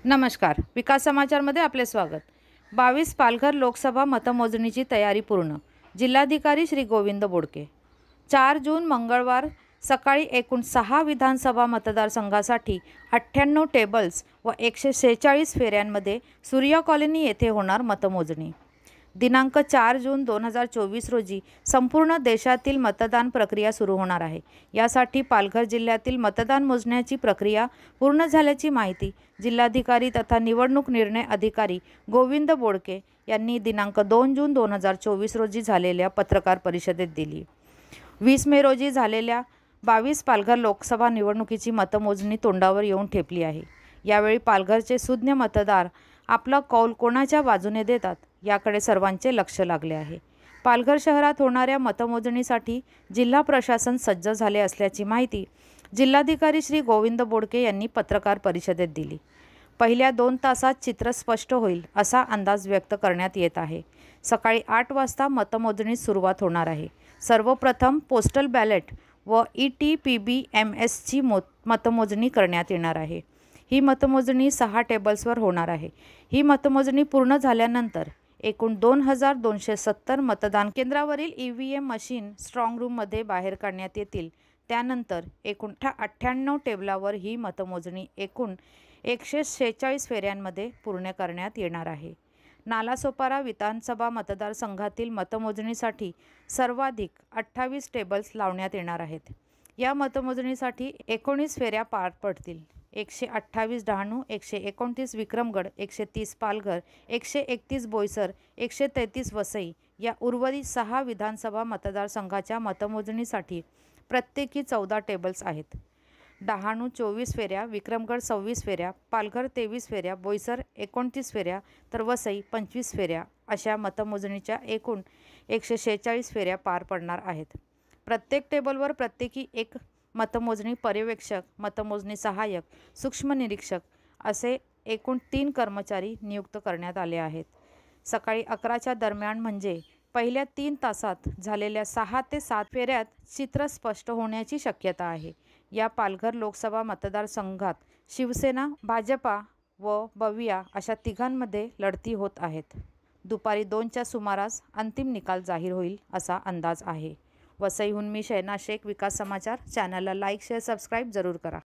नमस्कार. विकास समाचारमध्ये आपले स्वागत. 22 पालघर लोकसभा मतमोजणीची तयारी पूर्ण. जिल्हाधिकारी श्री गोविंद बोडके. 4 जून मंगळवार सकाळी एकूण 6 विधानसभा मतदारसंघासाठी 98 टेबल्स व 146 फेऱ्यांमध्ये सूर्य कॉलनी येथे होणार मतमोजणी. दिनांक 4 जून 2024 रोजी संपूर्ण देशातील मतदान प्रक्रिया सुरू होणार आहे. यासाठी पालघर जिल्ह्यातील मतदान मोजण्याची प्रक्रिया पूर्ण झाल्याची माहिती जिल्हाधिकारी तथा निवडणूक निर्णय अधिकारी गोविंद बोडके यांनी दिनांक 2 जून 2024 रोजी झालेल्या पत्रकार परिषदेत दिली. 20 मे रोजी झालेल्या 22 पालघर लोकसभा निवडणुकीची मतमोजणी तोंडावर येऊन ठेपली आहे. यावेळी पालघरचे सुज्ञ मतदार आपला कौल कोणाच्या बाजूने देतात याकडे सर्वांचे लक्ष लागले आहे. पालघर शहरात होणाऱ्या मतमोजणीसाठी जिल्हा प्रशासन सज्ज झाले असल्याची माहिती जिल्हाधिकारी श्री गोविंद बोडके यांनी पत्रकार परिषदेत दिली. पहिल्या 2 तासात चित्र स्पष्ट होईल असा अंदाज व्यक्त करण्यात येत आहे. सकाळी 8 वाजता मतमोजणीस सुरुवात होणार आहे. सर्वप्रथम पोस्टल बॅलेट व ETPBMSची मतमोजणी करण्यात येणार आहे. ही मतमोजणी 6 टेबल्सवर होणार आहे. ही मतमोजणी पूर्ण झाल्यानंतर एकूण 2270 मतदान केंद्रावरील EVM मशीन स्ट्रॉंग रूममध्ये बाहेर काढण्यात येतील. त्यानंतर एकूण 98 टेबलावर ही मतमोजणी एकूण 146 फेऱ्यांमध्ये पूर्ण करण्यात येणार आहे. नालासोपारा विधानसभा मतदारसंघातील मतमोजणीसाठी सर्वाधिक 28 टेबल्स लावण्यात येणार आहेत. या मतमोजणीसाठी 19 फेऱ्या पार पडतील. 128 डहाणू, 129 विक्रमगड, 130 पालघर, 131 बोईसर, 133 वसई या उर्वरित 6 विधानसभा मतदारसंघाच्या मतमोजणीसाठी प्रत्येकी 14 टेबल्स आहेत. डहाणू 24 फेऱ्या, विक्रमगड 26 फेऱ्या, पालघर 23 फेऱ्या, बोईसर 29 फेऱ्या तर वसई 25 फेऱ्या अशा मतमोजणीच्या एकूण 146 फेऱ्या पार पडणार आहेत. प्रत्येक टेबलवर प्रत्येकी एक मतमोजणी पर्यवेक्षक, मतमोजणी सहाय्यक, सूक्ष्म निरीक्षक असे एकूण 3 कर्मचारी नियुक्त करण्यात आले आहेत. सकाळी 11च्या दरम्यान म्हणजे पहिल्या 3 तासात झालेल्या 6 ते 7 फेऱ्यात चित्र स्पष्ट होण्याची शक्यता आहे. या पालघर लोकसभा मतदारसंघात शिवसेना, भाजपा व बविया अशा तिघांमध्ये लढती होत आहेत. दुपारी 2च्या सुमारास अंतिम निकाल जाहीर होईल असा अंदाज आहे. वसईहून मी शहनाज शेख, विकास समाचार. चॅनलला लाईक, शेअर, सबस्क्राईब जरूर करा.